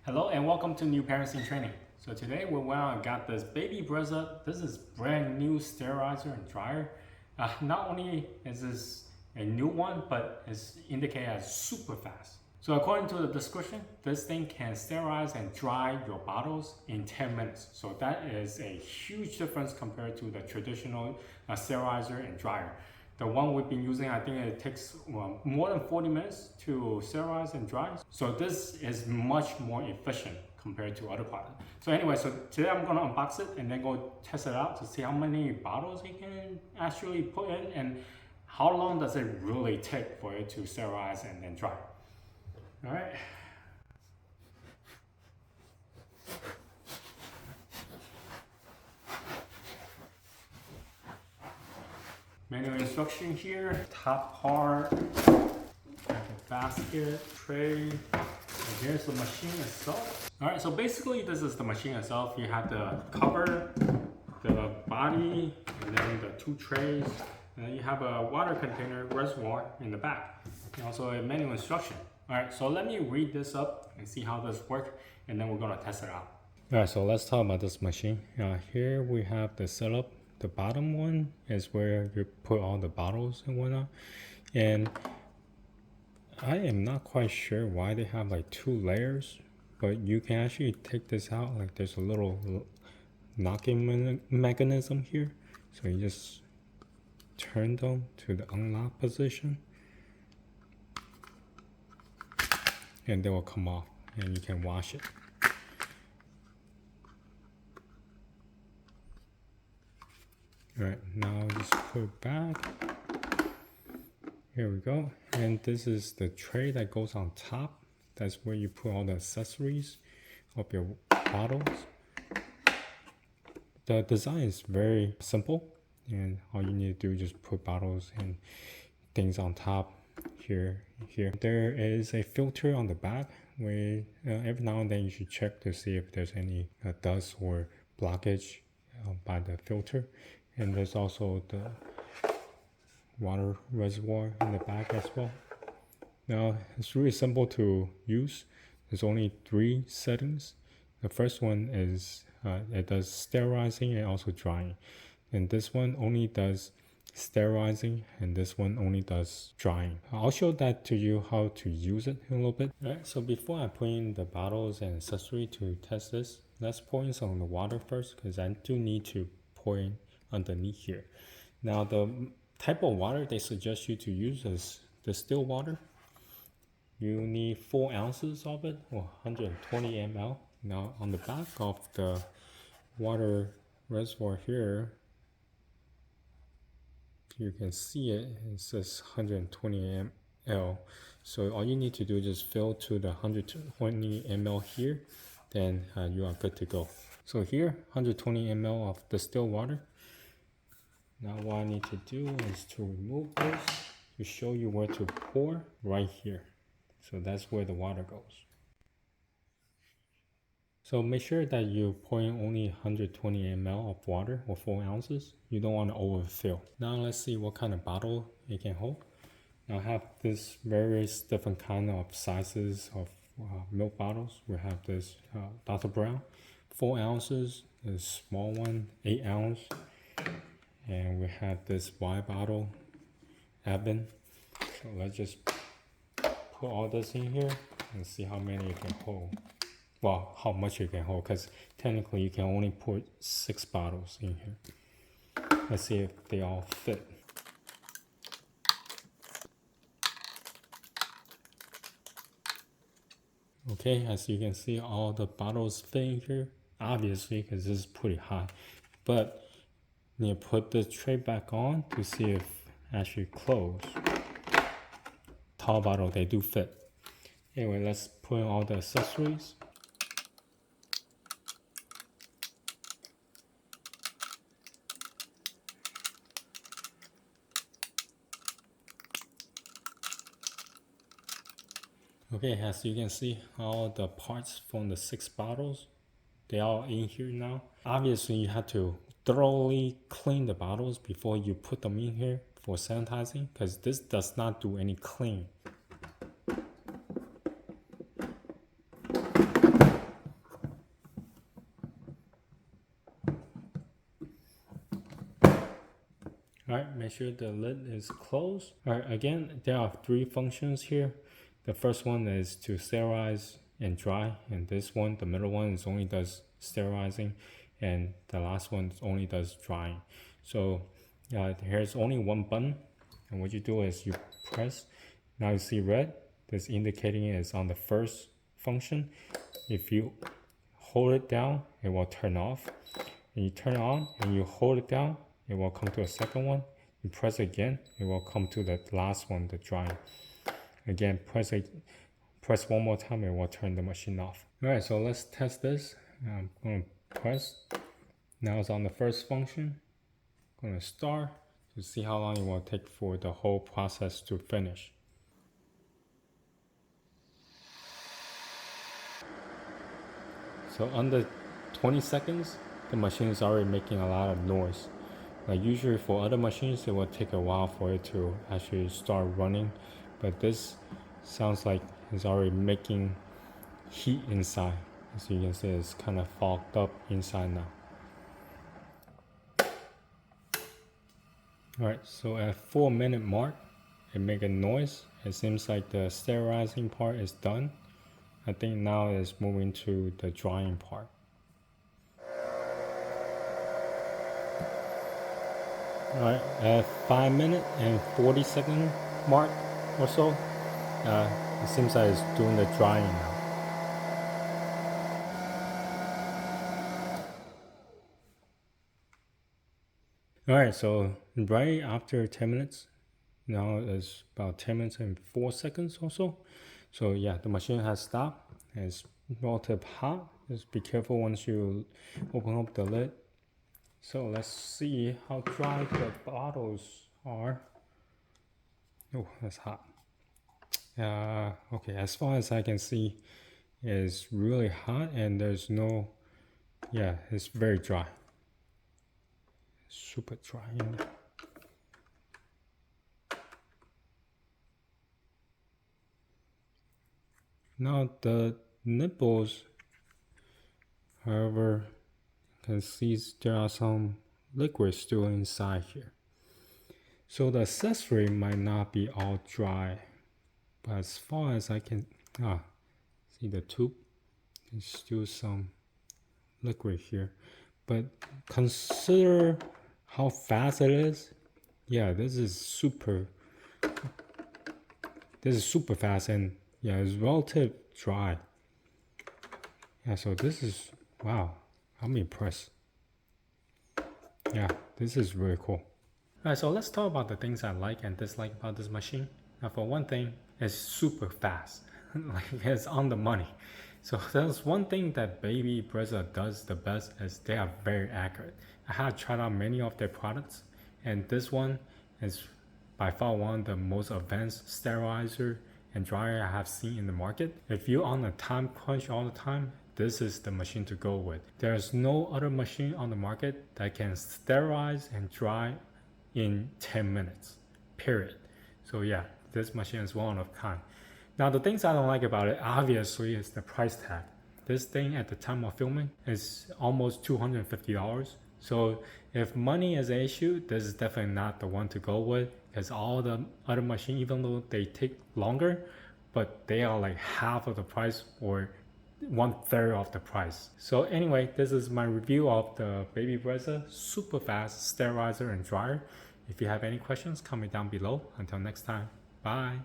Hello and welcome to New Parents in Training. So today we went out and got this baby Brezza. This is brand new sterilizer and dryer. Not only is this a new one, but it's indicated as super fast. So according to the description, this thing can sterilize and dry your bottles in 10 minutes. So that is a huge difference compared to the traditional sterilizer and dryer. The one we've been using, I think it takes more than 40 minutes to sterilize and dry. So this is much more efficient compared to other products. So anyway, so today I'm gonna unbox it and then go test it out to see how many bottles it can actually put in and how long does it really take for it to sterilize and then dry. All right. Manual instruction here, top part, like a basket, tray, and here's the machine itself. Alright, so basically this is the machine itself. You have the cover, the body, and then the two trays, and then you have a water container reservoir in the back, and also a manual instruction. Alright, so let me read this up and see how this works, and then we're gonna test it out. Alright, so let's talk about this machine. Here we have the setup. The bottom one is where you put all the bottles and whatnot, and I am not quite sure why they have like two layers, but you can actually take this out. Like there's a little locking mechanism here, so you just turn them to the unlock position and they will come off and you can wash it. Alright, now just put it back. Here we go. And this is the tray that goes on top. That's where you put all the accessories of your bottles. The design is very simple, and all you need to do is just put bottles and things on top here. There is a filter on the back where every now and then you should check to see if there's any dust or blockage by the filter. And there's also the water reservoir in the back as well. Now it's really simple to use. There's only 3 settings. The first one is it does sterilizing and also drying, and this one only does sterilizing and this one only does drying. I'll show that to you how to use it in a little bit. Alright, so before I put in the bottles and accessory to test this, let's pour in some of the water first, because I do need to pour in underneath here. Now the type of water they suggest you to use is the still water. You need 4 ounces of it, or 120 ml. Now on the back of the water reservoir here, you can see it says 120 ml. So all you need to do is just fill to the 120 ml here, then you are good to go. So here, 120 ml of distilled water. Now what I need to do is to remove this to show you where to pour right here. So that's where the water goes. So make sure that you pour in only 120 ml of water, or 4 ounces. You don't want to overfill. Now let's see what kind of bottle it can hold. Now I have this various different kind of sizes of milk bottles. We have this Dr. Brown, 4 ounces, this small one, 8 ounce. And we have this wide bottle, Evan. So let's just put all this in here and see how many you can hold. Well, how much you can hold, because technically you can only put 6 bottles in here. Let's see if they all fit. Okay, as you can see, all the bottles fit in here, obviously, because this is pretty high. But you put the tray back on to see if actually close. Tall bottle, they do fit. Anyway, let's put in all the accessories. Okay, as you can see, all the parts from the 6 bottles, they are in here now. Obviously, you have to thoroughly clean the bottles before you put them in here for sanitizing, because this does not do any clean. Alright, make sure the lid is closed. Alright, again, there are 3 functions here. The first one is to sterilize and dry, and this one, the middle one, is only does sterilizing, and the last one only does drying. So here's only one button, and what you do is you press. Now you see red. This indicating it is on the first function. If you hold it down, it will turn off. And you turn it on, and you hold it down, it will come to a second one. You press again, it will come to the last one, the drying. Again, press one more time, it will turn the machine off. Alright, so let's test this. I'm going to press. Now it's on the first function. I'm going to start to see how long it will take for the whole process to finish. So under 20 seconds, the machine is already making a lot of noise. Like usually for other machines, it will take a while for it to actually start running, but this sounds like it's already making heat inside. As you can see, it's kind of fogged up inside now. Alright, so at 4-minute mark, it make a noise. It seems like the sterilizing part is done. I think now it's moving to the drying part. Alright, at 5-minute and 40-second mark or so, it seems like it's doing the drying now. Alright, so right after 10 minutes, now it's about 10 minutes and 4 seconds or so. So yeah, the machine has stopped. It's relatively hot. Just be careful once you open up the lid. So let's see how dry the bottles are. Oh, that's hot. Okay, as far as I can see, it's really hot and there's no, yeah, it's very dry. Super dry in there. Now the nipples, however, you can see there are some liquid still inside here. So the accessory might not be all dry, but as far as I can, see the tube, there's still some liquid here. But consider how fast it is. Yeah, this is super fast, and yeah, it's relatively dry. Yeah, so this is, wow, I'm impressed. Yeah, this is really cool. Alright, so let's talk about the things I like and dislike about this machine. Now for one thing, it's super fast. Like it's on the money. So that's one thing that Baby Brezza does the best, is they are very accurate. I have tried out many of their products, and this one is by far one of the most advanced sterilizer and dryer I have seen in the market. If you're on a time crunch all the time, this is the machine to go with. There's no other machine on the market that can sterilize and dry in 10 minutes, period. So yeah, this machine is one of a kind. Now the things I don't like about it, obviously, is the price tag. This thing at the time of filming is almost $250. So if money is an issue, this is definitely not the one to go with, because all the other machines, even though they take longer, but they are like half of the price or 1/3 of the price. So anyway, this is my review of the Baby Brezza Superfast Sterilizer and Dryer. If you have any questions, comment down below. Until next time, bye.